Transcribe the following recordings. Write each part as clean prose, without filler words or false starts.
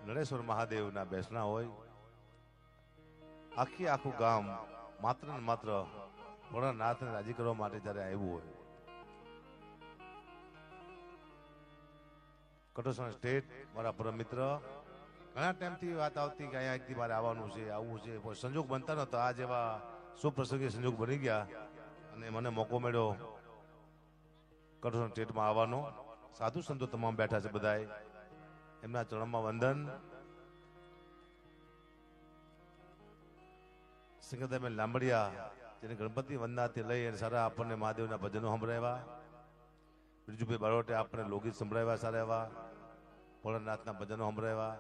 નરેશ્વર મહાદેવના બેસણા હોય, આખું ગામ માત્ર ને માત્ર ભોળાનાથને રાજી કરવા માટે જ્યારે આવ્યું હોય, કટોસણ સ્ટેટ મારા પરમ મિત્ર, ઘણા ટાઈમથી વાત આવતી કે અહીંયા એકથી મારે આવવાનું છે, આવવું છે, પણ સંજોગ બનતા નહોતા. આ જેવા સુપ્રસંગી સંજોગ બની ગયા અને મને મોકો મળ્યો કટોસણ સ્ટેટમાં આવવાનો. સાધુ સંતો તમામ બેઠા છે, બધાએ એમના ચરણમાં વંદન. સિંગદાબેન લાંબડિયા જેને ગણપતિ વંદનાથી લઈ અને સારા આપણને મહાદેવના ભજનો સંભળાવ્યા. બીજુભાઈ બારોટે આપણને લોકગીત સંભળાવ્યા સારા એવા, ભોળાનાથના ભજનો સંભળાવ્યા.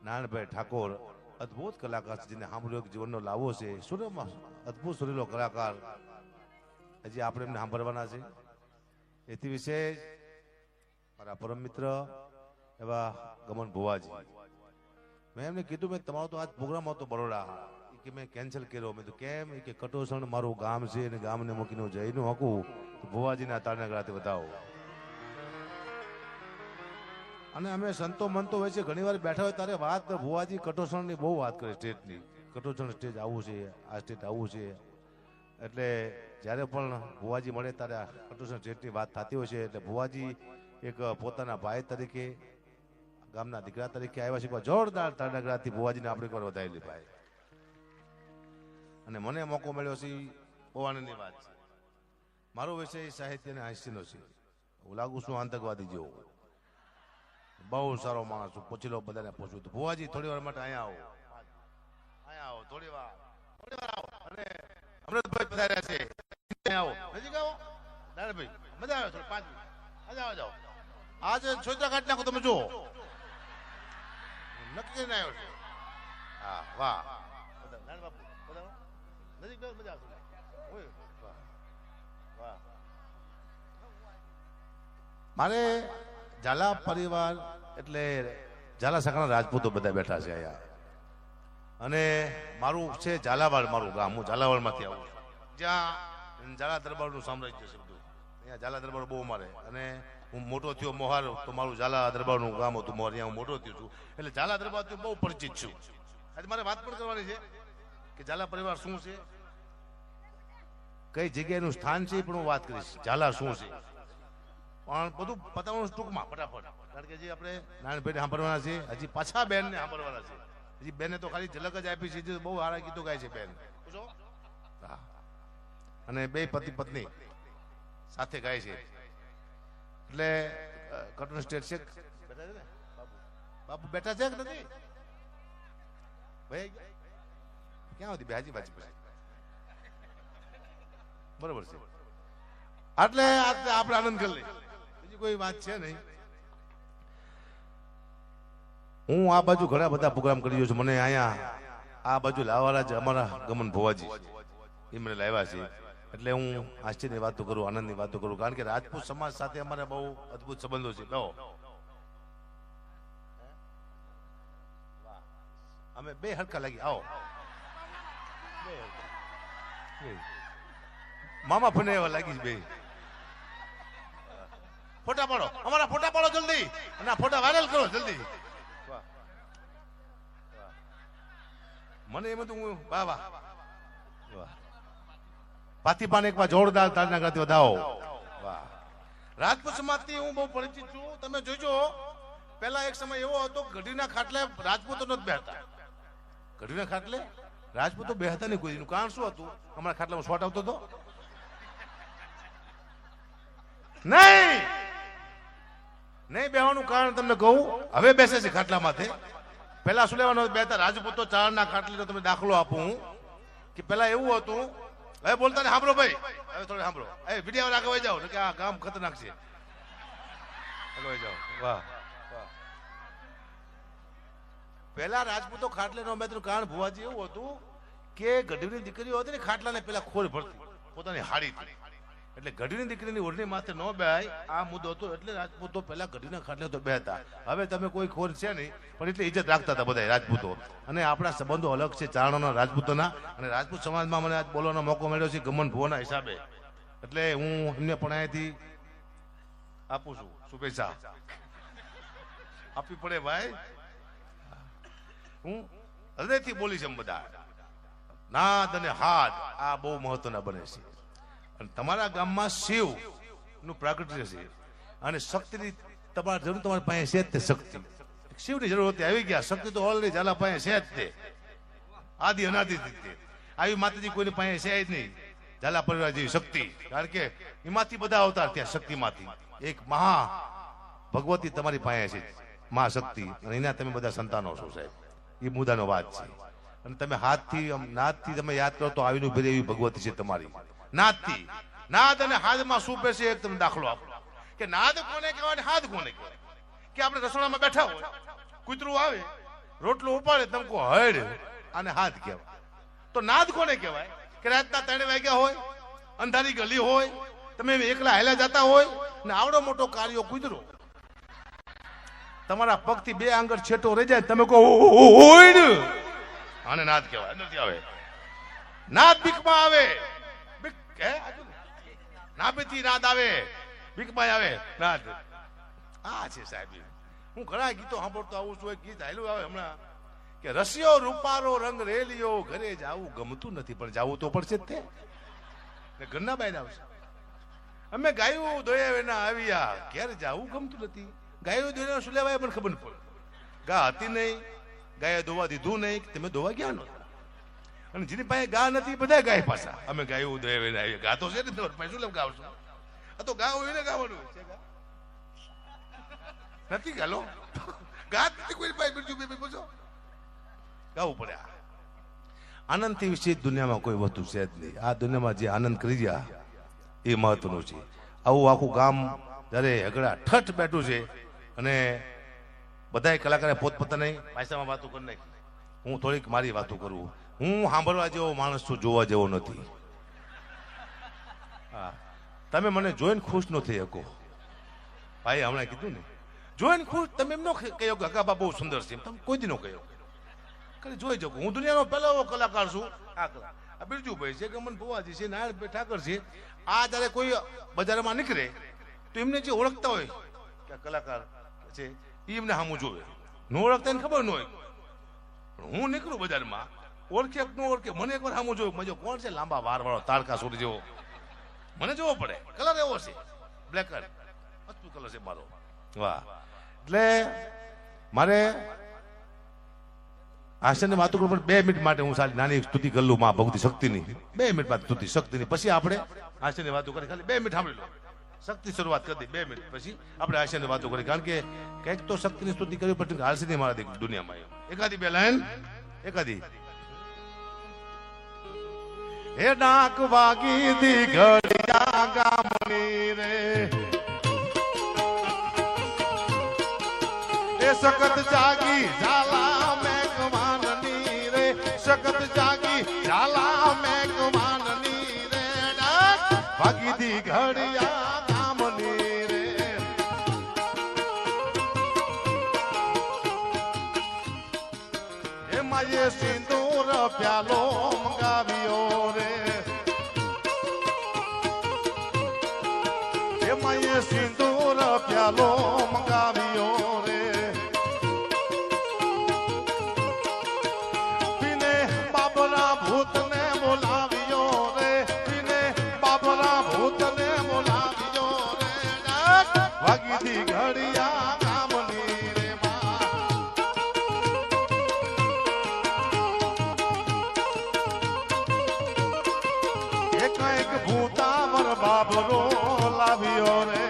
નારાયણભાઈ ઠાકોર અદભુત કલાકાર છે, જેને સાંભળ્યો જીવનનો લાવો છે, સુરેમાં અદભુત સુરેલો કલાકાર. હજી આપણે એમને સાંભળવાના છે. એથી વિશેષ મારા પરમ મિત્ર એવા ગમન ભુવાજી, મેં એમને કીધું મેં તમારો તો આજ પ્રોગ્રામ હતો બરોડા, કે મેં કેન્સલ કર્યો. મેં તો કેમ? કે કટોસણ મારું ગામ છે અને ગામને મૂકીને જઈનું હકું તો ભુવાજીના તાળના ગળાથી બતાવો. અને અમે સંતો મંતો હોય છે, ઘણી વાર બેઠા હોય ત્યારે વાત ભુવાજી કટોસણની બહુ વાત કરે, સ્ટેટની. કટોસણ સ્ટેજ આવું છે, આ સ્ટેટ આવું છે. એટલે જ્યારે પણ ભુવાજી મળે ત્યારે કટોસણ સ્ટેટની વાત થતી હોય છે. એટલે ભુવાજી એક પોતાના ભાઈ તરીકે, ગામના દીકરા તરીકે આવ્યા છે. જોરદાર તાળનાગરાથી ભુવાજીને આપણે એકવાર વધારેલી ભાઈ. અને મને મોકો મળ્યો છે, બહુ આનંદની વાત છે. મારો વિષય સાહિત્ય અને હાસ્યનો છે. હું લાગુ છું આતંકવાદી જેવો, બહુ સારો માણસ છું. પૂછી લો, બધાને પૂછું. ભુવાજી થોડી વાર માટે અહીંયા આવો, અહીંયા આવો, થોડી વાર આવો. અને અમૃતભાઈ પધાર્યા છે, આવો, નજીક આવો. નારાયણભાઈ મજા આવે, થોડી 5 મિનિટ આવો, જાઓ. આજે છોતરા કાઢી નાખો, તમે જુઓ. નક્કી કરીને આવ્યો છે. હા, વાહ. નારાયણ બાપુ બધાનો નજીક મજા આવશે. વાહ. મારે ઝાલા પરિવાર એટલે ઝાલા શાખાના રાજપૂતો બધા બેઠા છે અહીંયા. અને મારું છે ઝાલાવાડ, મારું ગામ. હું ઝાલાવાડમાંથી આવું છું, જ્યાં ઝાલા દરબારનું સામ્રાજ્ય છે બધું. અહીંયા ઝાલા દરબાર બહુ મારે. અને હું મોટો થયો મોહાર, તો મારું ઝાલા દરબારનું ગામ હતું મોહાર, ત્યાં હું મોટો થયો છું. એટલે ઝાલા દરબારથી બહુ પરિચિત છું. આજે મારે વાત પણ કરવાની છે કે ઝાલા પરિવાર શું છે, કઈ જગ્યાનું સ્થાન છે, પણ હું વાત કરીશ. ઝાલા શું છે પણ બધું પતાવવાનું ટૂંકમાં ફટાફટ, કારણ કે જે આપણે નારાયણભાઈને સાંભળવાના છે, હજી પાછા બેનને સાંભળવાના છે. હજી બેને તો ખાલી ઝલક જ આપી છે, બહુ સારા ગીતો ગાય છે બેન. હા, અને બે પતિ પત્ની સાથે ગાય છે. એટલે કટોસણ સ્ટેટ છે. બેઠા છે ને બાપુ? બેઠા છે કે નથી ભાઈ? ક્યાં હતી બેહાજી બાજી પછી? બરોબર છે. એટલે આપણે આનંદ કરી લઈએ, બીજી કોઈ વાત છે નહીં. હું આ બાજુ ઘણા બધા પ્રોગ્રામ કરી છું. મને અહીંયા આ બાજુ લાવવાના છે અમારા ગમન ભુવાજી, એ મને લાવ્યા છે. એટલે હું આશ્ચર્યની વાતો કરું, આનંદની વાતો કરું, કારણ કે રાજપૂત સમાજ સાથે અમારે બહુ અદભુત સંબંધો છે. અમે બે હરખા લાગી. આવો, મામા ફને એવા લાગી બે. ફોટા પાડો, અમારા ફોટા પાડો જલ્દી, અને ફોટા વાયરલ કરો જલ્દી. મને એમ હતું, હું વાહ વાહ પાતીપાન એકવાર જોરદાર તાળના ગળાથી વધાવો. વાહ. રાજપૂત સમાજથી હું બહુ પરિચિત છું. તમે જોજો, પહેલા એક સમય એવો હતો, ગઢીના ખાટલે રાજપૂતો નથી બેહતા. ગઢીના ખાટલે રાજપૂતો બેહતા નહીં કોઈ. કારણ શું હતું? અમારા ખાટલામાં શોટ આવતો હતો નહીં બેહવાનું કારણ તમને કહું. હવે બેસે છે ખાટલા માથે. પેલા શું લેવાનું? બેહતા રાજપૂતો ચારના ખાટલે. તમે દાખલો આપું કે પેલા એવું હતું. હવે બોલતા ને સાંભળો ભાઈ, હવે થોડું સાંભળો. વિડીયો આગળ વહી જાઓ કે આ ગામ ખતરનાક છે. આગળ વહી જાઓ. વાહ. પેલા રાજપૂતો ખાટલે નો બેઠવાનું કારણ ભુવાજી એવું હતું કે ગઢવીની દીકરીઓ હતી ને, ખાટલાને પેલા ખોર ભરતી પોતાની હાડી. એટલે ગઢવીની દીકરીની ઓઢણી માથે ન બેહાય, આ મુદ્દો હતો. એટલે રાજપૂતો પેલા ગઢવીના ખાટલે તો બેહતા. હવે તમે કોઈ ખોર છે નહીં, પણ એટલે ઇજ્જત રાખતા હતા બધા રાજપૂતો. અને આપણા સંબંધો અલગ છે ચારણોના, રાજપૂતોના. અને રાજપૂત સમાજમાં મને આજ બોલવાનો મોકો મળ્યો છે ગમન ભુવાના હિસાબે. એટલે હું એમને પણ અહીંયાથી આપું છું શુભેચ્છા. આપવી પડે ભાઈ. હું હૃદયથી બોલીશ એમ બધા. નાદ અને હાથ આ બહુ મહત્વના બને છે. અને તમારા ગામમાં શિવ નું પ્રાગટ્ય છે અને શક્તિની તમારી જરૂર તમારી પાસે છે જ તે શક્તિ. શિવની જરૂર હતી, આવી ગયા. શક્તિ તો ઓલરેડી ઝાલા પાસે છે જ તે, આદિ અનાદિ રીતે. આવી માતાજી કોઈની પાસે છે જ નહીં, ઝાલા પરિવાર જેવી શક્તિ. કારણ કે એમાંથી બધા અવતાર ત્યાં શક્તિમાંથી. એક મહા ભગવતી તમારી પાસે છે, મહાશક્તિ, અને એના તમે બધા સંતાનો છો સાહેબ. એ મુદ્દાનો વાત છે. અને તમે હાથથી નાદથી તમે યાદ કરો તો આવીને ઉભી એવી ભગવતી છે તમારી. નાદથી, નાદ અને હાથમાં શું પેશે એક તમે દાખલો આપો કે નાદ કોને કહેવાય ને હાથ કોને કહેવાય. કે આપણે રસોડામાં બેઠા હોય, કૂતરું આવે, રોટલો ઉપાડે, તમે કહો હડ, આને હાથ કહેવાય. તો નાદ કોને કહેવાય? કે રાતના 3 વાગ્યા હોય, અંધારી ગલી હોય, તમે એકલા હાલ્યા જતા હોય ને આવડો મોટો કાર્યો કૂતરો તમારા પગથી 2 આંગળ છેટો રહી જાય, તમે કહો ઓય, આને નાદ કહેવાય. નથી આવે નાદ, બીકમાં આવે. બીક હે નાભીથી નાદ આવે, બીકમાં આવે નાદ. આ છે સાહેબ. હું ઘણા ગીતો સાંભળતો આવું છું. એક ગીત હાલ્યું આવે હમણાં કે રસિયો રૂપારો રંગ રેલિયો, ઘરે જાવું ગમતું નથી પણ જાવું તો પડશે જ તે. ઘરના બહાર આવશે. અમે ગાયું દોયા વિના આવ્યા, ઘેર જાવું ગમતું નથી. ગાયું દોયા શું લેવાય પણ ખબર ન પડે. ગા હતી નહીં, ગાય દોવા દીધું નહીં, તમે દોવા ગયા નહોતા. અને જેની પાસે ગા નથી બધા ગાય પાછા. અમે ગાયું દોયા વિના આવ્યા. ગા તો છે ને તમારે પાસે શું લેવા ગાવશો? આ તો ગા હોય ને ગાવાનું નથી. ગાલો ગા નથી કોઈ પાસે બીજું પૂછો, ગાવું પડે. આનંદથી વિશે દુનિયામાં કોઈ વસ્તુ છે જ નહીં. આ દુનિયામાં જે આનંદ કરી ગયા એ મહત્વનું છે. આવું આખું ગામ જયારે હગડા ઠઠ બેઠું છે અને બધા કલાકારે પોતપોતાની ભાષામાં વાતો કરી નાખી. હું થોડીક મારી વાતો કરું. હું સાંભળવા જેવો માણસ છું, જોવા જેવો નથી. હા, તમે મને જોઈને ખુશ ન થઈ શકો. ભાઈ હમણાં કીધું ને, જોઈને ખુશ તમે એમ ન કહ્યો કે હકાબા બહુ સુંદર છે, તમે કોઈ દી ન કહ્યો. જોઈ શકો હું દુનિયાનો પહેલો કલાકાર છું. આ બિરજુભાઈ છે, ગમન ભુવાજી છે, નારાયણભાઈ ઠાકર છે. આ જયારે કોઈ બજારમાં નીકળે તો એમને જે ઓળખતા હોય કે કલાકાર છે એમને સામું જોવે. ન ઓળખતા એને ખબર ન હોય. હું નીકળું બજારમાં, ઓળખે ન ઓળખે, મને એકવાર સામું જોયું. મજો કોણ છે? લાંબા વાર વાળો તારકા સુર જેવો. મને જોવો પડે. કલર એવો છે, બ્લેક કલર છે મારો. વાહ. એટલે મારે આશયની વાતો કરું પણ 2 મિનિટ માટે હું સારી નાની સ્તુતિ કરી લઉં માં ભગવતી શક્તિની. 2 મિનિટ બાદ સ્તુતિ શક્તિની, પછી આપણે આશયની વાતો કરી. ખાલી 2 મિનિટ સાંભળી લો. શક્તિ શરૂઆત કરી દે 2 મિનિટ, પછી આપણે આશયની વાતો કરી. કારણ કે કંઈક તો શક્તિની સ્તુતિ કરવી પડશે. હાલશે નહીં મારા દુનિયામાં. એકાદી 2 લાઈન, એકાદી. હે ડાક વાગી દી ઘડિયા ગામની રે, એ સખત જાગી ઝાલા મેઘમાનની રે, સખત જાગી ઝાલા મેઘમાનની રે, વાગી દી ઘડિયા ગામની રે. એમાં એ સિંદૂર પ્યાલો મંગાવ્યો રે, એમાં એ સિંદૂર પ્યાલો મંગાવ્યો રે. ભૂતને બોલાવ્યો રે, પીને બાબરા ભૂતને બોલાવ્યો રે, વાગી દી ઘડિયા ગામની રે માં. એક ભૂતાવર બાબરો લાવ્યો રે,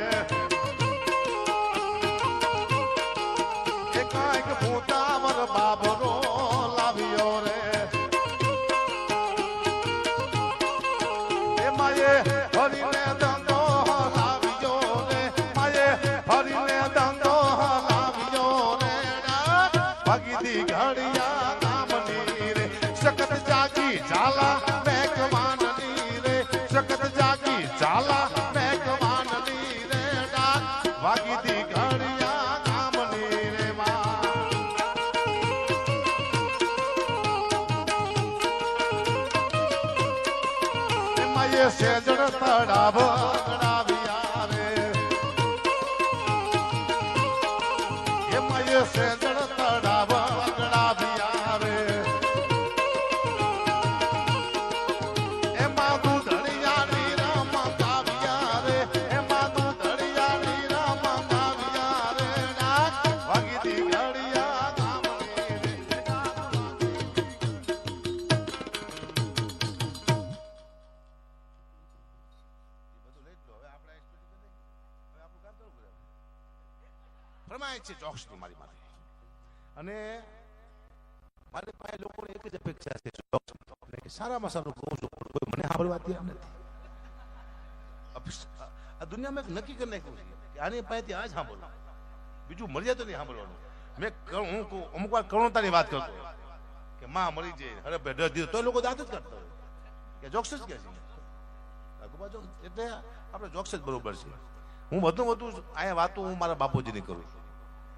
એક ભૂતાવર બાબરો લાવ્યો રે. હરીને દંડો લાવ્યો રે, માયે હરીને દંડો લાવ્યો રે, ભાગી દી ઘડિયા ગામની રે. સખત જાગી ઝાલા મેઘમાનની રે, સખત જાગી ઝાલા મેઘમાનની રે, ભાગી દી ઘડિયા ગામની રે માં. એ સેજડ તળાવ ગણાવ્યા રે, એમાં એ છે જોક્સની મારી માથે. અને મારી પાસે લોકોને એક જ અપેક્ષા છે જોક્સ કે સારામાં સારું કહું છું, કોઈ મને સાંભળવા તૈયાર નથી. આ દુનિયામાં એક નક્કી કરી નાખ્યું છે કે આની પાસેથી આ જ સાંભળવું, બીજું મર્યાદા નહીં સાંભળવાનું. હું અમુક વાર કરુણતાની વાત કરતો કે માં મરી જાય હરપ ડર દીધો તો લોકો દાંત જ કરતા હોય કે જોક્સ જ કે છે. એટલે આપણે જોક્સ જ બરોબર છે. હું વધુ અહીંયા વાતો હું મારા બાપુજીની કરું,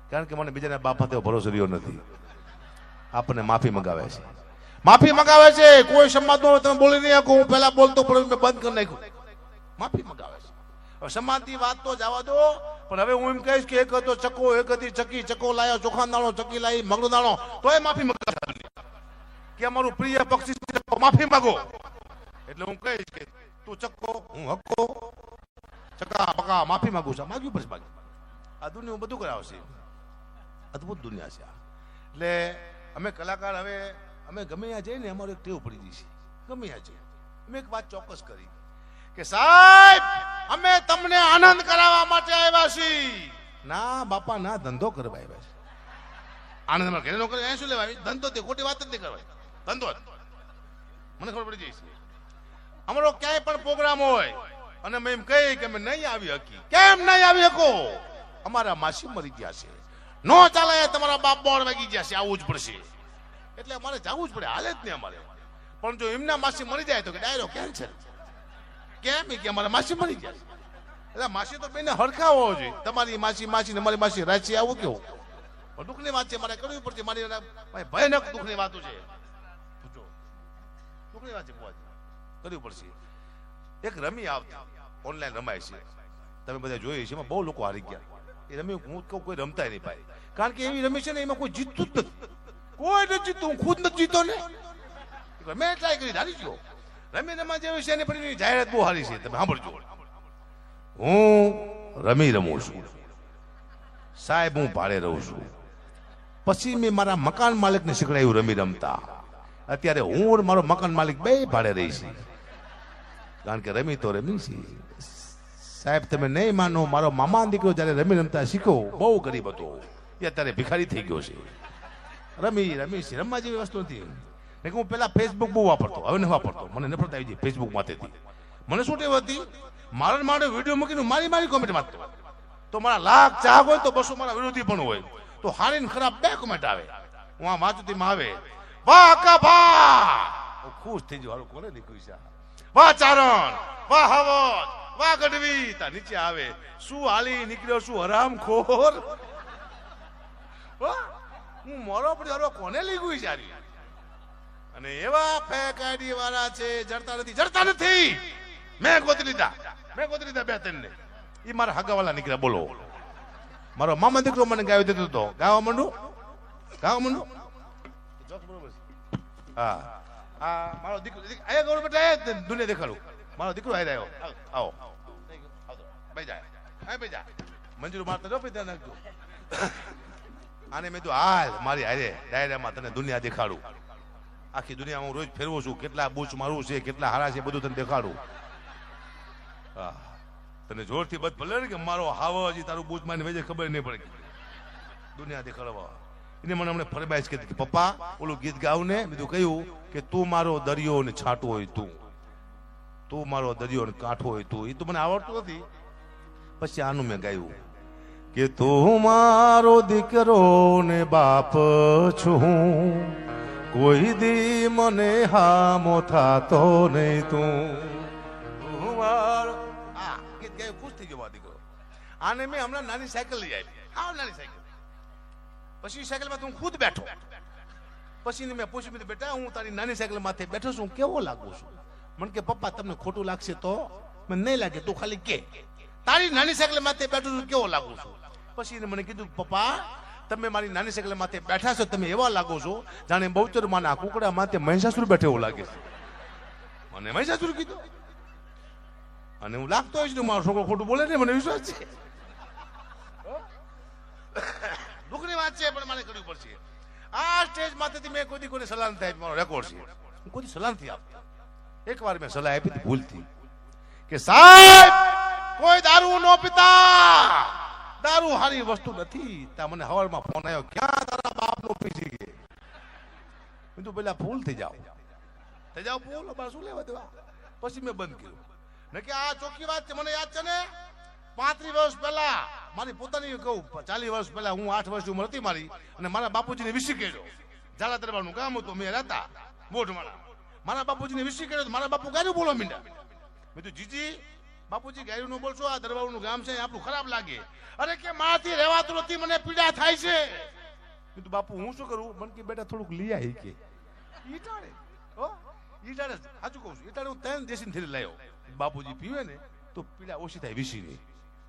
કારણ કે મને બીજાના બાપ સાથે ભરોસો રહ્યો નથી. આપણને માફી મંગાવે છે, માફી મંગાવે છે. કોઈ સમાજમાં તમે બોલી નહીં શકો, હું પહેલા બોલતો પણ મેં બંધ કરી નાખ્યું. માફી મંગાવે છે. હવે સમાજની વાત તો જવા દો, પણ હવે હું એમ કહીશ કે એક હતો ચકો, એક હતી ચકી, ચકો લાયો ચોખા દાણો, ચકી લાવી મગનો દાણો, તો એ માફી મંગાવે કે અમારું પ્રિય પક્ષી માફી માંગો. એટલે હું કહીશ કે તું ચક્કો, હું હક્કો, ચકા પકા માફી માંગુ છું. માગ્યું પછી માગ્યું. આ દુનિયા બધું કરાવશે. અદભુત દુનિયા છે આ. એટલે અમે કલાકાર હવે અમે ગમે ત્યાં જઈને અમારે એક ટેવ પડી ગઈ છે. ગમે ત્યાં જઈએ અમે એક વાત ચોક્કસ કરી કે સાહેબ અમે તમને આનંદ કરાવવા માટે આવ્યા છીએ. ના બાપા ના, ધંધો કરવા આવ્યા છે. આનંદ ઘરે નો કરે શું લેવા? ધંધો તે ખોટી વાત જ નહીં કરવાય. ધંધો મને ખબર પડી જાય છે. અમારો ક્યાંય પણ પ્રોગ્રામ હોય અને અમે એમ કહી કે અમે નહીં આવી શકી. કેમ નહીં આવી શકો? અમારા માસી મરી ગયા છે, નો ચાલે, તમારા બાપ બોર્ડ વાગી ગયા છે, આવવું જ પડશે. એટલે અમારે જવું જ પડે, હાલે જ નહીં અમારે. પણ જો એમના માસી મરી જાય તો કે ડાયરો કેન્સલ. કેમ કે અમારા માસી મરી ગયા છે. એટલે માસી તો બેને હરખા હોવો જોઈએ. તમારી માસી ને મારી માસી રાચી આવું કેવું? પણ દુઃખની વાત છે, મારે કરવી પડશે. મારી ભયાનક દુઃખની વાતો છે. દુઃખની વાત છે, કરવી પડશે. એક રમી આવતી ઓનલાઈન રમાય છે, તમે બધા જોઈ છે. એમાં બહુ લોકો હારી ગયા. એ રમી હું કહું કોઈ રમતા નહીં ભાઈ, કારણ કે એવી રમી છે ને એમાં કોઈ જીતતું જ નથી. કોઈ નથી જીતતું. હું ખુદ નથી જીતો ને. મેં ટ્રાય કરી, હારી ગયો. રમી રમવા જેવી છે ને, પણ એની જાહેરાત બહુ હારી છે. તમે સાંભળજો. હું રમી રમું છું સાહેબ, હું ભાડે રહું છું. પછી મેં મારા મકાન માલિકને શીખડાયું રમી રમતા. અત્યારે હું મારો મકાન માલિક બે ભાડે રહી છે, કારણ કે રમી તો રમી છે. સાહેબ તમે નહીં માનો, મારો મામા દીકરો જયારે રમી રમતા શીખ્યો, બહુ ગરીબ હતો, એ અત્યારે ભિખારી થઈ ગયો છે. રમી છે, રમવા જેવી વસ્તુ નથી. હું પેલા ફેસબુક બહુ વાપરતો, હવે નથી વાપરતો. મને નફરત આવી ગઈ ફેસબુક માંથી. મને શું ટેવ હતી, મારા માટે વિડીયો મૂકીને મારી કોમેન્ટ વાંચતો. તો મારા લાખ ચાહક હોય તો 200 મારા વિરોધી પણ હોય, તો હારી ને ખરાબ 2 કોમેન્ટ આવે. હું આ વાંચતી માં આવે, વાહ કભા, ખુશ થઈ જવાનું. કોને નીકળી છે? વાહ ચારણ, વાહ હવત, વાહ ગઢવી. તા નીચે આવે, શું હાલી નીકળ્યો, શું હરામ ખોર. હું મોરો પડ્યો, કોને લીધું છે? અને એવા ફેક આઈડી વાળા છે, જડતા નથી. મેં ગોતી લીધા 2-3 ને. એ મારા હગાવાલા નીકળ્યા. બોલો, મારો મામા દીકરો મને ગાયો દેતો હતો. ગાવા માંડું. હા, આ મારો દીકરો આયા ગૌર બેટા દુનિયા દેખાડું. મારો દીકરો આવી રહ્યો. આવો ભાઈ જા મંજૂર મારતા જો ધ્યાન નાખજો. આને મેં તો હાલ મારી હારે ડાયરામાં તને દુનિયા દેખાડું. આખી દુનિયામાં હું રોજ ફેરવું છું, કેટલા બૂચ મારું છે, કેટલા હારા છે, બધું તને દેખાડું. હા, તને જોરથી બધ ભલે ને કે મારો હાવ હજી તારું બૂચ મારી વેજે ખબર નહીં પડે. દુનિયા દેખાડવા એને મને હમણાં ફરમાઈશ કે પપ્પા ઓલું ગીત ગાવ ને. બીજું કહ્યું કે તું મારો દરિયો ને છાંટો હોય તું મારો દરિયો ને કાંઠો હોય તું. એ તો મને આવડતું નથી. પછી આનું મેં ગાયું કે તું મારો દીકરો ને બાપ છું, કોઈ દી મને હામો થાતો નહીં તું મારો. આ ગીત ગાયું, ખુશ થઈ ગયો દીકરો. આને મેં હમણાં નાની સાયકલ લઈ આવી. આવ નાની સાયકલ. પછી સાયકલમાં તું ખુદ બેઠો. પછી મેં પૂછ્યું, બેટા હું તારી નાની સાયકલ માથે બેઠો છું, કેવો લાગુ છું? મને કે પપ્પા તમને ખોટું લાગશે તો? મને નહીં લાગે, તું ખાલી કે તારી નાની સાયકલ માથે બેઠો છું કેવો લાગુ છું? પછી મને કીધું પપ્પા તમે મારી નાની સાયકલ માથે બેઠા છો, તમે એવા લાગો છો જાણે બહુચર માના કુકડા માથે મહિષાસુર બેઠો એવું લાગે છે. મને મહિષાસુર કીધું. અને હું લાગતો હોય છે મારો છોકરો ખોટું બોલે ને, મને વિશ્વાસ છે. દુઃખની વાત છે, પણ મારે કરવી પડશે. આ સ્ટેજ માંથી મેં કોઈ સલાહ નથી આપી. મારો રેકોર્ડ છે, હું કોઈ સલાહ નથી આપતો. એકવાર મેં સલાહ આપી ભૂલથી કે સાહેબ કોઈ દારૂ નો પીતા, દારૂ હારી વસ્તુ નથી. ત્યાં મને હવારમાં ફોન આવ્યો, ક્યાં તારા બાપનો પીસી ગયે. મેં તો પેલા ફૂલ થઈ જાઓ ફૂલ, અમારે શું લેવા દેવા. પછી મેં બંધ કર્યું ને કે આ ચોખ્ખી વાત છે. મને યાદ છે ને 35 વર્ષ પહેલા મારી પોતાની કહું, 40 વર્ષ પહેલા હું 8 વર્ષની ઉંમર હતી મારી, અને મારા બાપુજીને વિસી કર્યો. ઝાલા દરબારનું ગામ હતું, મેં રહેતા મોઢવાળા. મારા બાપુજીને વિસી કર્યો, મારા બાપુ ગાયું બોલો મીંડા. મેં તો જીજી બાપુજી ગાયું નું બોલશો, આ દરબારનું ગામ છે આપણું ખરાબ લાગે. અરે કે મારાથી રહેવાતું નથી, મને પીડા થાય છે. મેં તો બાપુ હું શું કરું. મને કે બેટા થોડુંક લઈ આવી કે ઈટાડે. ઈટાડે સાચું કહું છું, ઈટાડે હું 3 દેશી થેલી લાવ્યો. બાપુજી પીવે ને તો પીડા ઓછી થાય વિસી ની.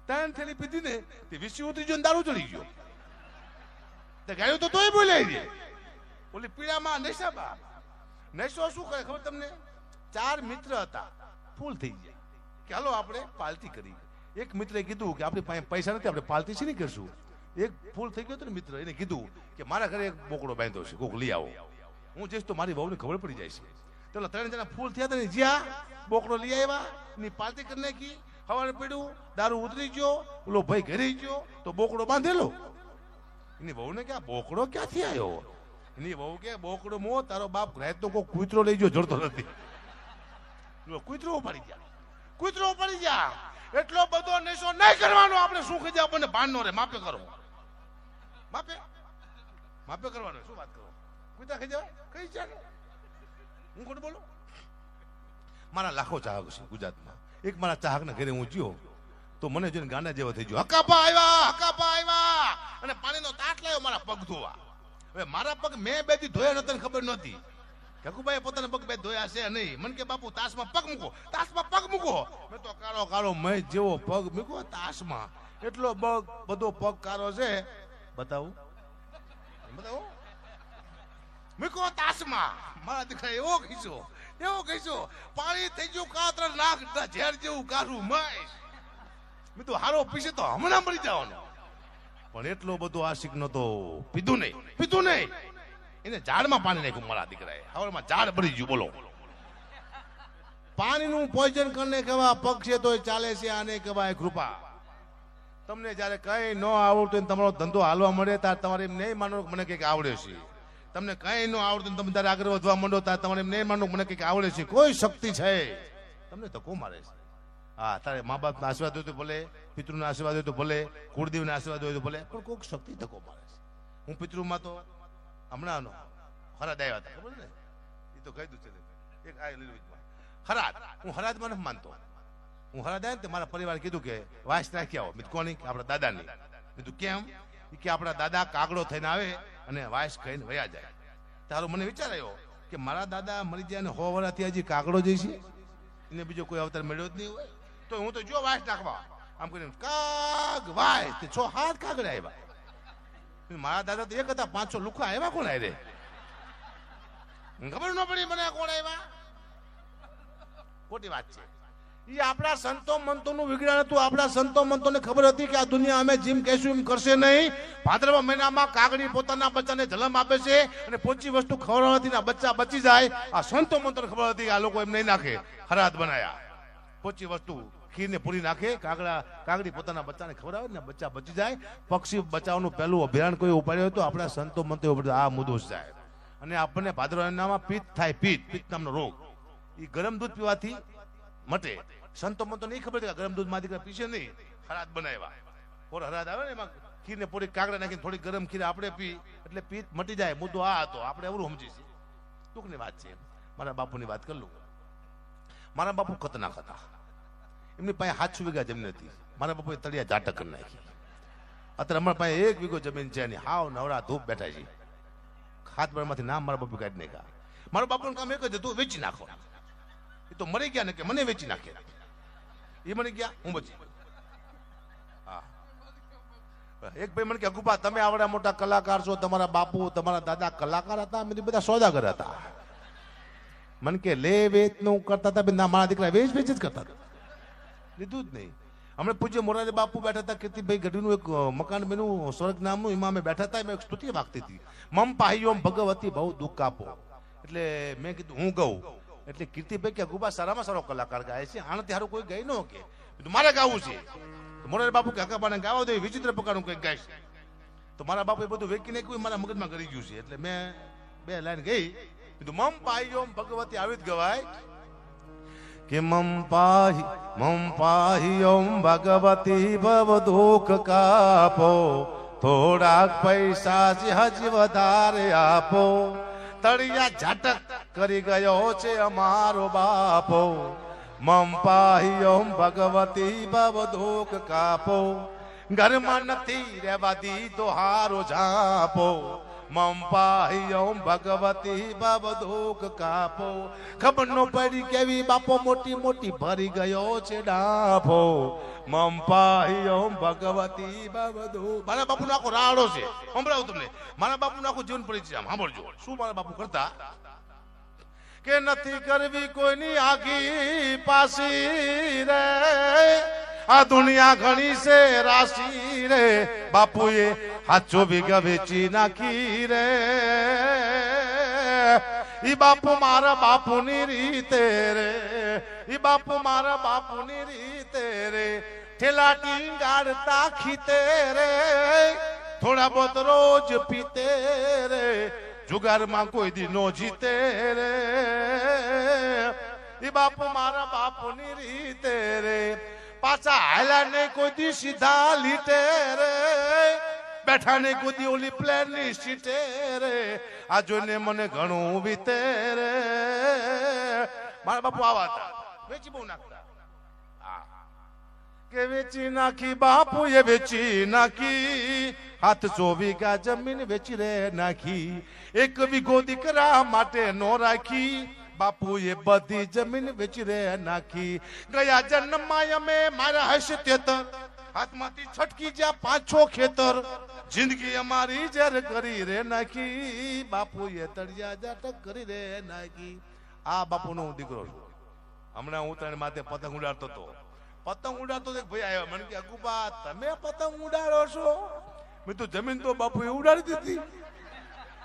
3 થેલી પીધી ને તે વિસી ઉતરી ગયો, દારૂ ચડી ગયો. તે ગાયું તો તોય બોલાઈ દે. ઓલી પીડામાં નશાબા. નશો શું કરે ખબર તમને? 4 મિત્ર હતા, ફૂલ થઈ ગયા કે હાલો આપણે પાર્ટી કરી. એક મિત્રે કીધું કે આપણી પાસે પૈસા નથી, આપણે પાર્ટી છે નહીં કરશું. એક ફૂલ થઈ ગયો હતો ને મિત્ર, એને કીધું કે મારા ઘરે એક બોકડો બાંધ્યો છે, કોક લઈ આવો. હું જઈશ તો મારી વહુને ખબર પડી જાય છે. તો 3 જણા ફૂલ થયા હતા ને, જ્યાં બોકડો લઈ આવ્યા, એની પાર્ટી કરી નાખી. સવારે પડ્યું, દારૂ ઉતરી ગયો, ઓલો ભાઈ ઘરે ગયો તો બોકડો બાંધેલો. એની વહુને કે બોકડો ક્યાંથી આવ્યો? એની વહુ કે બોકડો મો તારો બાપ રાત તો કોઈ કૂતરો લઈ ગયો, જડતો નથી. કૂતરો ઉપાડી ગયા. એટલો બધો નશો નહીં કરવાનો. આપણે શું કહી જાય આપણને ભાન નો રે. માપે કરો, માપે કરવાનો. શું વાત કરો? કૂતરા ખાઈ જાય કઈ જાય? હું ખોટું બોલું? મારા લાખો ચાહક છે ગુજરાતમાં. એક મારા ચાહકના ઘરે હું ગયો તો મને જોઈને ગાંડા જેવો થઈ ગયો. હકાપા આવ્યા અને પાણીનો તાટ લાવ્યો મારા પગ ધોવા. હવે મારા પગ મેં 2 દી ધોયા નતા, ખબર નહોતી. કકુભાઈ પોતાના પગ 2 ધોયા છે નહીં. મને કે બાપુ તાસમાં પગ મૂકો. મેં તો કાળો મેં જેવો પગ મૂકો તાસમાં, એટલો બધો પગ કાળો છે. બતાવું મૂકો તાસમાં. મારા દીકરા એવો કહીશો પાણી થઈ ગયું કાતર, નાક ઝેર જેવું કાઢું માય. મેં તો હારો પીશે તો હમણાં મરી જવાનો. પણ એટલો બધો આશિક નતો. પીધું નહીં. એને ઝાડમાં પાણી નાખ્યું મારા દીકરાએ. હવારમાં ઝાડ ભરી ગયું. બોલો, પાણીનું પોઈઝન કરીને કેવા પગ છે તોય ચાલે છે. આને કહેવાય કૃપા. તમને જયારે કઈ ન આવડતું, તમારો ધંધો હાલવા મળે ત્યારે તમારે એમ નહીં માનો મને કંઈક આવડે છે. તમને કઈ ન આવડતું, તમે ત્યારે આગળ વધવા માંડો ત્યારે તમારે એમ નહીં માનો મને કંઈક આવડે છે. કોઈ શક્તિ છે તમને ધક્કો મારે છે. હા, તારે મા બાપના આશીર્વાદ હોય તો ભલે, પિતૃના આશીર્વાદ હોય તો ભલે, કુળદેવના આશીર્વાદ હોય તો ભલે, પણ કોઈક શક્તિ ધક્કો મારે છે. હું પિતૃમાં તો હમણાં હરાદ આવ્યા હતા, ખબર ને? એ તો કહી દઉં છે એક આ હરાદ. હું હરાદમાં નથી માનતો. હું હરાદ આવ્યા ને મારા પરિવાર કીધું કે વાસ રાખી આવો. મેં કોની? આપણા દાદાની. મેં તું કેમ? કે આપણા દાદા કાગડો થઈને આવે અને વાસ ખાઈને વયા જાય. તારો મને વિચાર આવ્યો કે મારા દાદા મરી જાય ને 100 વર્ષથી હજી કાગડો જઈ છે, એને બીજો કોઈ અવતાર મળ્યો જ નહીં હોય. તો હું તો જો વાસ નાખવા આમ કરીને કાગ વાસ 6-7 કાગડા આવ્યા. મારા દાદા તો એક હતા, 500 લુખા આવ્યા. કોણ આવે રે? ખબર ન પડી મને કોણ આવ્યા. ખોટી વાત છે. એ આપણા સંતો મંતોનું વિજ્ઞાન હતું. આપણા સંતો મંતોને ખબર હતી કે આ દુનિયા અમે જેમ કહેશું એમ કરશે નહીં. ભાદરવા મહિનામાં કાગડી પોતાના બચ્ચાને જન્મ આપે છે અને પોચી વસ્તુ ખવડાવવાથી બચ્ચા બચી જાય. આ સંતો મંતોને ખબર હતી કે આ લોકો એમ નહીં નાખે. હરાદ બનાયા. પોચી વસ્તુ ખીરને પૂરી નાખે. કાગડી પોતાના બચ્ચાને ખવડાવે ને બચ્ચા બચી જાય. પક્ષી બચાવનું પહેલું અભિયાન કોઈ ઉપાડ્યું હતું આપણા સંતો મંતો. આ મુદ્દો જાય. અને આપણને ભાદરવા મહિનામાં પિત્ત થાય. પિત્ત નામનો રોગ. એ ગરમ દૂધ પીવાથી મટે. સંતો મંતો નહીં ખબર કે ગરમ દૂધ માં દીકરા પીશે નહીં. હરાદ બનાવ્યા. હરાદ આવે ને એમાં ખીરને પૂરી કાગડા નાખીને થોડી ગરમ ખીર આપણે પી એટલે પિત્ત મટી જાય. મુદ્દો આ હતો. આપણે એવું સમજીશું. દુઃખની વાત છે. મારા બાપુની વાત કરી લઉં. મારા બાપુ ખતરનાક હતા. એમની પાસે 700 વીઘા જમીન હતી. મારા બાપુએ તળિયા ઝાટક કરી નાખી. અત્યારે અમારા પાસે 1 વીઘો જમીન છે ને હાવ નવરા ધૂપ બેઠા છે. ખાતબળમાંથી નામ મારા બાપુ કાઢી નાખ્યા. મારા બાપુનું કામ એક જ હતું, વેચી નાખો. એ તો મરી ગયા ને કે મને વેચી નાખે. એ મરી ગયા, હું બચી. હા, એક ભાઈ મને કે અગુબા તમે આવડા મોટા કલાકાર છો, તમારા બાપુ તમારા દાદા કલાકાર હતા? મેં બધા સોદાગર હતા. મને કે લે વેચ નું કરતા હતા. ના, મારા દીકરા વેચ જ કરતા હતા. લીધું જ નહીં. હમણાં પૂજ્ય મોરારી બાપુ બેઠા હતા. કીર્તિભાઈ ગઢવીનું એક મકાન બન્યું સ્વર્ગ નામનું. એમાં અમે બેઠા હતા. એમાં એક સ્તુતિ વાગતી હતી. મમ પાહ્યોમ ભગવતી બહુ દુઃખ આપો. એટલે મેં કીધું હું ગઉં. એટલે કીર્તિભાઈ કે ગુબા સારામાં સારો કલાકાર ગાય છે, આનાથી સારું કોઈ ગઈ ન કે. મારે ગાવું છે. મોરારી બાપુ કે હકાબાને ગાવા દે, વિચિત્ર પ્રકારનું કંઈક ગાઈશ. તો મારા બાપુ એ બધું વેકી નાખ્યું, મારા મગજમાં કરી ગયું છે. એટલે મેં 2 લાઈન ગઈ, કીધું મમ પાહ્યોમ ભગવતી આવી જ ગવાય કે મમ પાહ્યોમ ભગવતી ભવ દુઃખ કાપો, થોડાક પૈસા હજી વધારે આપો, તળિયા ઝાટક કરી ગયો છે અમારો બાપો, મમ પાહ્યોમ ભગવતી ભવ દુઃખ કાપો, ઘરમાં નથી રહેવા દીધો હારો ઝાપો, મમ પાહ્યોમ ભગવતી ભવ દુઃખ કાપો, ખબર નો પડી કેવી બાપો મોટી મોટી ભરી ગયો છે ડાફો, મમ પાહ્યોમ ભગવતી ભવ દુઃખ. મારા બાપુ નો આખો રાડો છે, સંભળાવું તમને. મારા બાપુ નો આખું જીવન પરિચય સાંભળજો. શું મારા બાપુ કરતા કે નથી કરવી કોઈની આગી પાસી રે, આ દુનિયા ઘણી છે રાશી રે, બાપુએ 7 વીઘા વેચી નાખી રે, ઈ બાપુ મારા બાપુની રીતે રે, ઈ બાપુ મારા બાપુની રીતે રે, ઠેલા ટીંગાડતા ખીતે રે, થોડા બહોત રોજ પીતે રે, જુગારમાં કોઈ દી નો જીતે રે, ઈ બાપુ મારા બાપુની રીતે રે, પાછા હાલા ને કોઈ દી સીધા લીટે રે, બેઠા ને કોઈ દી ઓલી પ્લેન ની સીટે રે, આ જોઈને મને ઘણું વીતે રે. મારા બાપુ આવા હતા, વેચી બહુ નાખતા કે વેચી નાખી બાપુ એ વેચી નાખી, 700 વીઘા જમીન વેચી રે નાખી, 1 વીઘો દીકરા માટે નો રાખી, બાપુ એ બધી જમીન વેચી રે નાખી, ગયા જન્મમાં અમે મારા હશે 73, હાથમાંથી છટકી જ્યાં 5-6 ખેતર, જિંદગી અમારી જર કરી રે નાખી, બાપુ એ તળિયા જાટક કરી રે નાખી. આ બાપુ નો દીકરો છું. હમણાં હું તને માથે પતંગ ઉડાડતો હતો, પતંગ ઉડાડતો ભાઈ આવ્યા, મને કે અકુબા તમે પતંગ ઉડાડો છો? મેં તો જમીન તો બાપુ એ ઉડાડી દીધી,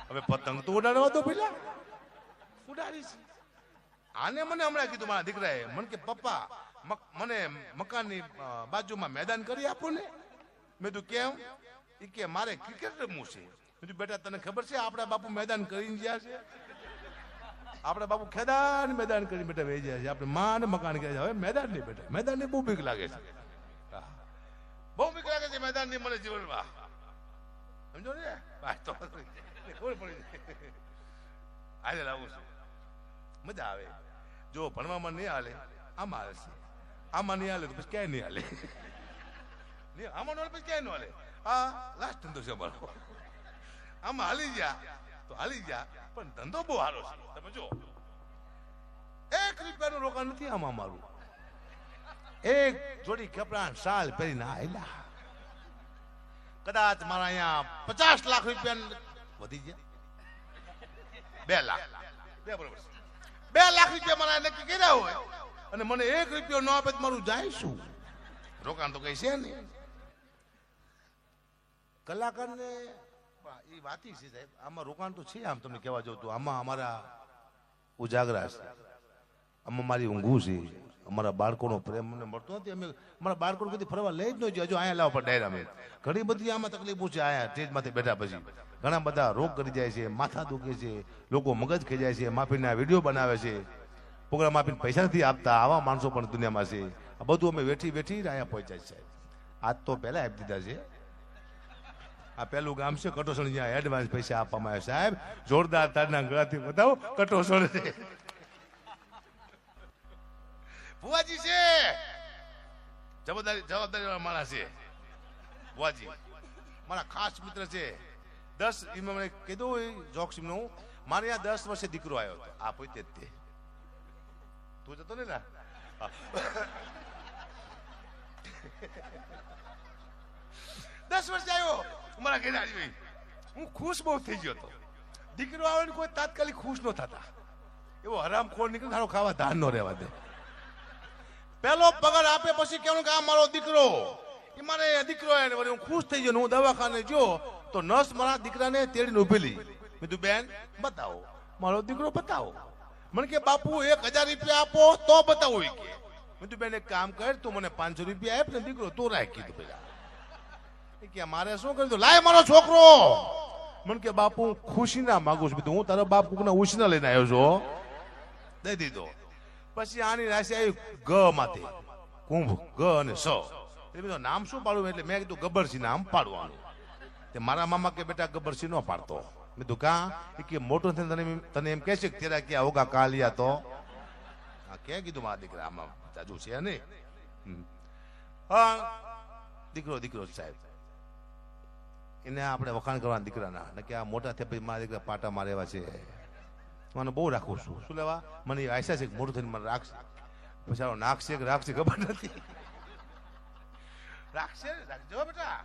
હવે પતંગ તો ઉડાડવા દો પેલા, ઉડાડીશ. આને મને હમણાં કીધું મારા દીકરાએ, મને કે પપ્પા મને મકાનની બાજુમાં મેદાન કરી આપો ને. મેં તું કેમ? એ કે મારે ક્રિકેટ રમવું છે. મેં બેટા તને ખબર છે આપણા બાપુ મેદાન કરીને ગયા છે? આપણા બાપુ ખેદાન મેદાન કરીને બેટા વહી જાય છે, આપણે માં મકાન કહે છે. હવે મેદાન નહીં બેટા, મેદાન ની બહુ બીક લાગે છે, બહુ બીક લાગે છે મેદાન ની મને જીવનમાં, સમજો ને? ખબર પડી હાલે લાવું છું, મજા આવે. જો ભણવામાં નહીં હાલે આમાં હાલે છે, આમાં નહીં હાલે તો પછી ક્યાંય નહીં હાલે, આમાં નો પછી ક્યાંય ન હાલે. આ લાસ્ટ ધંધો છે અમારો, આમાં હાલી જા તો હાલી જા, પણ ધંધો બહુ સારો છે. તમે જો 1 રૂપિયાનું રોકાણ નથી આમાં મારું. 1 જોડી કપડા શાલ પહેરીને આયલા, કદાચ મારા અહીંયા 50 લાખ રૂપિયા વધી ગયા, 2 લાખ, 2 બરોબર, 2 લાખ રૂપિયા મારા નક્કી કર્યા હોય અને મને 1 રૂપિયો ન આપે તો મારું જાય શું? રોકાણ તો કઈ છે નહીં. કલાકારને એ વાતી છે સાહેબ, આમાં રોકાણ તો છે. આમ તમને કહેવા જાઉં તો આમાં અમારા ઉજાગરા છે, આમાં મારી ઊંઘું છે, અમારા બાળકોનો પ્રેમ મને મળતો નથી. અમે અમારા બાળકોને કદી ફરવા લઈ જ ન જોઈએ. હજુ અહીંયા લાવવા પર ડાયરામાં ઘણી બધી આમાં તકલીફો છે. આયા સ્ટેજમાંથી બેઠા પછી ઘણા બધા રોગ કરી જાય છે, માથા દુખે છે, લોકો મગજ ખાઈ જાય છે, માફીના વિડીયો બનાવે છે, પ્રોગ્રામ આપીને પૈસા નથી આપતા. આવા માણસો પણ દુનિયામાં છે. આ બધું અમે વેઠી વેઠી અહીંયા પહોંચ્યા છે. આજ તો પહેલા આપી દીધા છે. આ પેલું ગામ છે કટોસણ, જ્યાં એડવાન્સ પૈસા આપવામાં આવે. સાહેબ જોરદાર તારના ગળાથી બતાવો, કટોસણ છે, ભુવાજી છે, જવાબદારી માણસ છે. ભુવાજી મારા ખાસ મિત્ર છે. 10 મને કીધું જોક્સ નું, મારે ત્યાં 10 વર્ષે દીકરો આવ્યો હતો. આ પોતે જ તે તું જતો ને ના 10 વર્ષે આવ્યો મારા ઘરે આવી. હું ખુશ બહુ થઈ ગયો હતો. દીકરો આવે ને કોઈ તાત્કાલિક ખુશ ન થતા. એવો હરામખોર નીકળે, સારો ખાવા ધાન નો રહેવા દે. પેલો પગાર આપે પછી કેવું કે આ મારો દીકરો, એ મારે દીકરો હું ખુશ થઈ ગયો. હું દવાખાને જો તો નર્સ મારા દીકરાને તેડીને ઉભેલી. મેં તું બેન બતાવો મારો દીકરો, બતાવો. મને કે બાપુ 1000 રૂપિયા આપો તો બતાવો. કે મેં તું બેન એક કામ કર, તું મને 500 રૂપિયા આપ ને દીકરો તું રાખ કીધું પેલા. કે મારે શું કર્યું? લાય મારો છોકરો. મને કે બાપુ હું ખુશી ના માગું છું. હું તારો બાપ કોકના ઉછીના લઈને આવ્યો છું. દઈ દીધો. પછી આની રાશિ આવી ગ માથે, કુંભ, ગ અને સ. એટલે નામ શું પાડવું? એટલે મેં કીધું ગબ્બરસિંહ નામ પાડવાનું. તે મારા મામા કે બેટા ગબ્બરસિંહ નો પાડતો. મેં કીધું કા? કે મોટો થઈને તને એમ કહે છે કે તેરા ક્યાં હોગા કાલિયા તો કે કીધું મારા દીકરા આમાં જાજુ છે નહીં. હા દીકરો દીકરો સાહેબ, એને આપણે વખાણ કરવાના દીકરાના કે આ મોટા થયા પછી મારા દીકરા પાટા મારે એવા છે. મને બહુ રાખું છું. શું લેવા? મને આશા છે કે મોટું થઈને મને રાખશે. પછી નાખશે કે રાખશે ખબર નથી. રાખશે, રાખજો બેટા.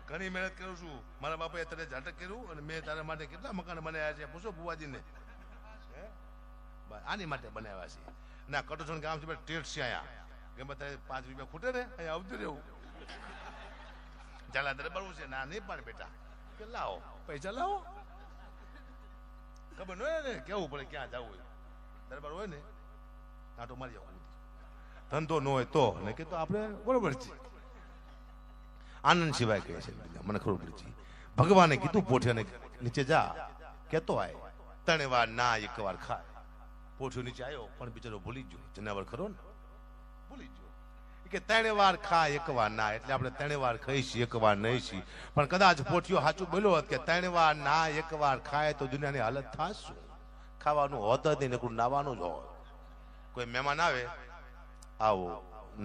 ઘણી મહેનત કરું છું. મારા બાપાએ તને ઝાટક કર્યું અને મેં તારા માટે કેટલા મકાન બનાવ્યા છે પૂછો બુવાજીને. આની માટે બનાવ્યા છે. ના કટોસણ ગામ છે ટેટ છે અહીંયા. ગમે તારે 5 રૂપિયા ખૂટે ને અહીંયા આવતું રહેવું. ચાલા દરબાર છે ના નહીં પણ બેટા કે લાવો પૈસા લાવો. ખબર ન હોય ને કેવું પડે ક્યાં જવું હોય. દરબાર હોય ને આટો મારી જવું. ધંધો ન હોય તો ને કે તો આપણે બરોબર છે. આનંદ સિવાય કહે છે મને ખબર પડી છે. ભગવાને કીધું પોઠિયાને નીચે જા કેતો આય 3 વાર ના 1 વાર ખાય. પોઠિયો નીચે આવ્યો પણ બિચારો ભૂલી ગયો. જનાવર ખરો ને ભૂલી ગયો કે 3 વાર ખા 1 વાર ના. એટલે આપણે 3 વાર ખાઈશી 1 વાર નહીં છી. પણ કદાચ પોઠિયો સાચું બોલ્યો હોત કે 3 વાર ના 1 વાર ખાય તો દુનિયાની હાલત થાશે. ખાવાનું હોત જ નહીં, નકરું નાવાનું જ હોય. કોઈ મહેમાન આવે, આવો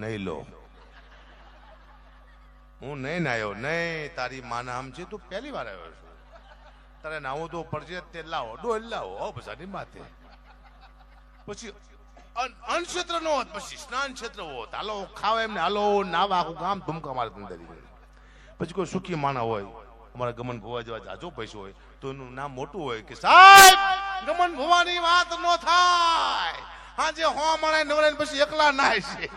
નહીં લો. હું નહીં નાયો. નહીં તારી માના આમ છે, તું પહેલી વાર આવ્યો છું. તારે નાવું તો પડશે. તે લાવો ડોલ લાવો બધાની માથે. પછી અન્નક્ષેત્ર નો હોત, પછી સ્નાન ક્ષેત્ર હોત. હાલો ખાવા એમને હાલો નાવા આખું ગામ ધુમકા મારે અંદર. પછી કોઈ સુખી માણા હોય, અમારા ગમન ભુવા જેવા જાજો પૈસો હોય તો એનું નામ મોટું હોય કે સાહેબ ગમન ભુવાની વાત ન થાય. હા જે હો માણે નવરાઈને પછી એકલા નાય છે.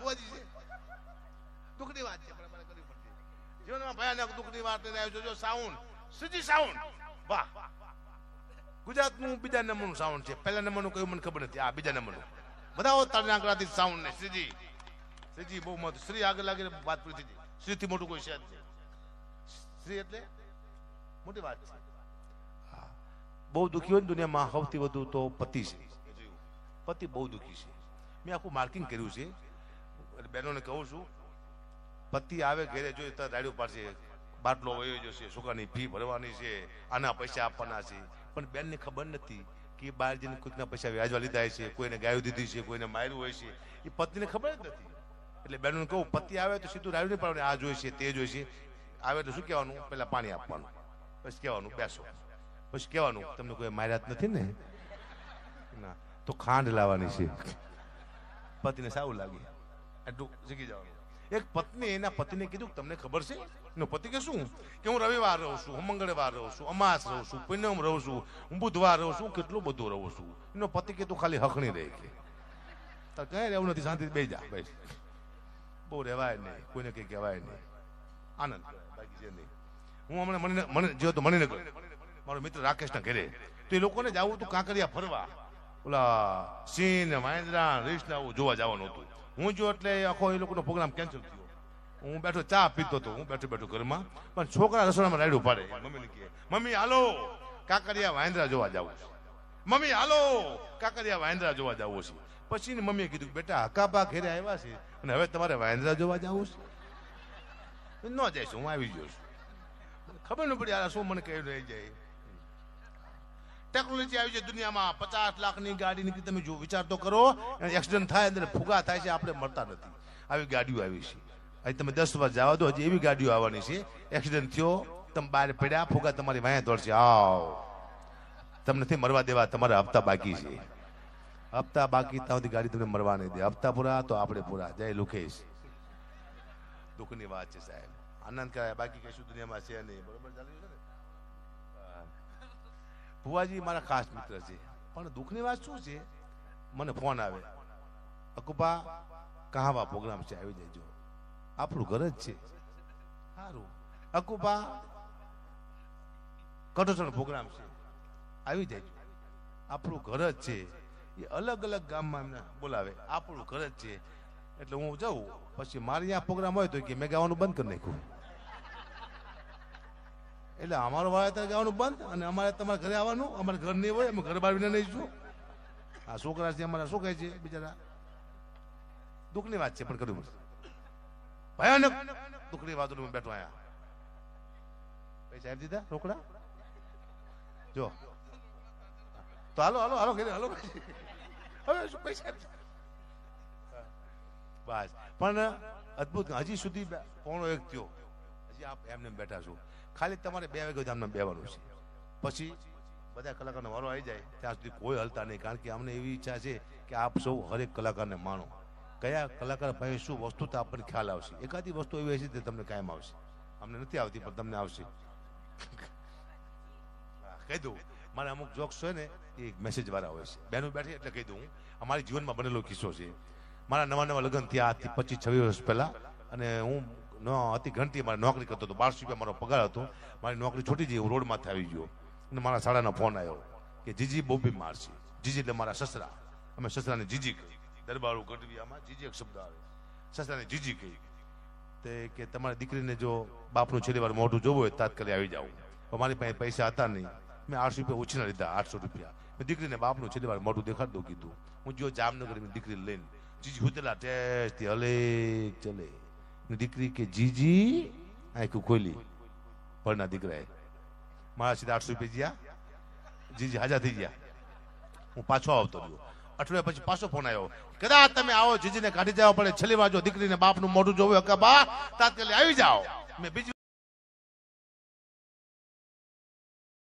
ભુવાજી છે દુઃખની વાત છે. જીવનમાં ભયાનક દુઃખની વાત લઈને આવ્યો જો સાઉન્ડ સીજી સાઉન્ડ. વાહ, ગુજરાતનું બીજા નંબરનું સાઉન્ડ છે. પહેલા નંબરનું કયું મને ખબર નથી. આ બીજા નંબરનું. બધા તાળીના આંકડાથી સાઉન્ડ ને શ્રીજી શ્રીજી બહુ મત. શ્રી આગળ લાગીને વાત પૂરી થઈ. શ્રી થી મોટું કોઈ છે જ નહીં. શ્રી એટલે મોટી વાત છે. બહુ દુઃખી હોય ને દુનિયામાં સૌથી વધુ તો પતિ છે. પતિ બહુ દુઃખી છે. મેં આખું માર્કિંગ કર્યું છે. બહેનોને કહું છું, પતિ આવે ઘરે જોઈએ તો રાડ્યું પાડશે, બાટલો વયો જશે, છોકરાની ફી ભરવાની છે, આના પૈસા આપવાના છે. પણ બેનને ખબર નથી કે બહાર જઈને કોઈકના પૈસા વ્યાજવા લીધા છે, કોઈને ગાયું દીધી છે, કોઈને માર્યું હોય છે. એ પત્નીને ખબર જ નથી. એટલે બહેનોને કહું પતિ આવે તો સીધું રાડ્યું નહીં પાડવાનું. આ જોઈ છે તે જોઈ છે. આવે તો શું કહેવાનું? પહેલા પાણી આપવાનું, પછી કહેવાનું બેસો, પછી કહેવાનું તમને કોઈ માર્યા જ નથી ને? ના તો ખાંડ લાવવાની છે. પતિને સારું લાગે એટલું શીખી જવાનું. એક પત્ની એના પતિને કીધું તમને ખબર છે? એનો પતિ કે શું? કે હું રવિવાર રહું છું, હું મંગળવાર રહું છું, અમાસ રહું છું, પૂનમ રહું છું, હું બુધવાર રહું છું, કેટલું બધું રહું છું. એનો પતિ કે તું ખાલી હકણી રહે કે તાર કઈ રહેવું નથી, શાંતિ બેસી જા. બસ બહુ રહેવાય નહીં, કોઈને કઈ કહેવાય નહીં. આનંદ બાકી છે નહીં. હું હમણાં મને જો તો મણિનગર મારો મિત્ર રાકેશના ઘરે તો એ લોકોને જવું તું કાંકરિયા ફરવા, ઓલા સિંહ ને વાંદરા રીછના જોવા જવાનું હતું. હું જો એટલે આખો એ લોકોનો પ્રોગ્રામ કેન્સલ થયો. હું બેઠો ચા પીતો હતો, હું બેઠો બેઠો ઘરમાં. પણ છોકરા રસોડામાં રાયડું પાડે. મમ્મીને કહે મમ્મી હાલો કાંકરિયા વાંદરા જોવા જવું છે. મમ્મી હાલો કાંકરિયા વાંદરા જોવા જવું છે. પછી મમ્મીએ કીધું બેટા હકાબા ઘેરે આવ્યા છે અને હવે તમારે વાંદરા જોવા જવું છે? ન જઈશ, હું આવી ગયો છું. ખબર ન પડી આ શું મને કહી રહી જાય. ટેકનોલોજી આવી છે દુનિયામાં. 50 લાખની ગાડી નીકળી. તમે જો વિચાર તો કરો, એક્સિડન્ટ થાય અંદર ફુગા થાય છે, આપણે મળતા નથી. આવી ગાડીઓ આવી છે. અહીં તમે 10 વાર જવા દો, હજી એવી ગાડીઓ આવવાની છે. એક્સિડન્ટ થયો, તમે બહાર પડ્યા, ફુગા તમારી વાંહે દોડશે. આવ તમને નથી મરવા દેવા, તમારા હપ્તા બાકી છે. હપ્તા બાકી ત્યાં ગાડી તમને મરવા નહીં દે. હપ્તા પૂરા તો આપણે પૂરા. જય લુકેશ. દુઃખની વાત છે સાહેબ. આનંદ કરાય બાકી કશું દુનિયામાં છે નહીં. બરોબર ચાલ્યું છે ને? ભુવાજી મારા ખાસ મિત્ર છે. પણ દુઃખની વાત શું છે, મને ફોન આવે અકુપા કહાવા પ્રોગ્રામ છે આવી જજો. આપણું ઘર જ છે. સારું અકુપા કટોસણ પ્રોગ્રામ છે આવી જજો. આપણું ઘર જ છે. એ અલગ અલગ ગામમાં એમને બોલાવે, આપણું ઘર જ છે. એટલે હું જાઉં, પછી મારી ત્યાં પ્રોગ્રામ હોય તો કે મેં ગાવાનું બંધ કરી નાખ્યું. એટલે અમારો વાળા ત્યાં ગાવાનું બંધ, અને અમારે તમારે ઘરે આવવાનું, અમારે ઘર નહીં હોય, અમે ઘર બહાર વિના નહીં છું. આ છોકરા છે અમારા, શું કહે છે બિચારા, દુઃખની વાત છે પણ કરવું પડશે. ભયાનક દુઃખની વાતો હું બેઠો અહીંયા. પૈસા આપી દીધા રોકડા, જો તો હાલો હાલો હાલો ઘરે હાલો. હવે શું પૈસા બસ. પણ અદભુત, હજી સુધી 1:15 થયો, હજી આપ એમને બેઠા છો. ખાલી તમારે 2 વાગે આમને બેવાનું છે, પછી બધા કલાકારનો વારો આવી જાય ત્યાં સુધી કોઈ હલતા નહીં. કારણ કે અમને એવી ઈચ્છા છે કે આપ સૌ હરેક કલાકારને માણો. કયા કલાકાર ભાઈ શું વસ્તુ તો આપણને ખ્યાલ આવશે. એકાદી વસ્તુ એવી હશે તે તમને કાયમ આવશે. અમને નથી આવતી પણ તમને આવશે. કહી દઉં, મારે અમુક જોક્સ હોય ને એ મેસેજ વાળા હોય છે. બહેનો બેઠી એટલે કહી દઉં, અમારી જીવનમાં બનેલો કિસ્સો છે. મારા નવા લગ્ન થયા આજથી 25-26 વર્ષ પહેલા, અને હું અતિ ઘંટી મારી નોકરી કરતો હતો. 1200 રૂપિયા મારો પગાર હતો. મારી નોકરી છૂટી જઈ, હું રોડમાંથી આવી ગયો, અને મારા શાળાનો ફોન આવ્યો કે જીજી બોબી મારશે. જીજી એટલે મારા સસરા, અમે સસરાને જીજી કહી. દરબારું ગઢવી આમાં જીજી એક શબ્દ આવે, સસરાને જીજી કહી. તે કે તમારી દીકરીને જો બાપનું છેલ્લી વાર મોઢું જોવું હોય તાત્કાલિક આવી જાવ. પણ મારી પાસે પૈસા હતા નહીં. મેં 800 રૂપિયા ઉછીના લીધા, 800 રૂપિયા. મેં દીકરીને બાપનું છેલ્લી વાર મોઢું દેખાડ દઉં કીધું. હું જો જામનગર દીકરી લઈને, જીજી હુતેલા ટેસ્ટથી હલે ચલે. દીકરી કે જીજી આંખું ખોલી, પરના દીકરાએ મારા સીધા 800 રૂપિયા ગયા. જીજી હાજર થઈ ગયા. હું પાછો આવતો રહ્યો. અઠવાડિયા પછી પાછો ફોન આવ્યો, કદાચ તમે આવો, જીજીને કાઢી જવા પડે, છેલ્લી વાર જો દીકરીને બાપનું મોઢું જોવું કે બા તાત્કાલિક આવી જાઓ. મેં બીજી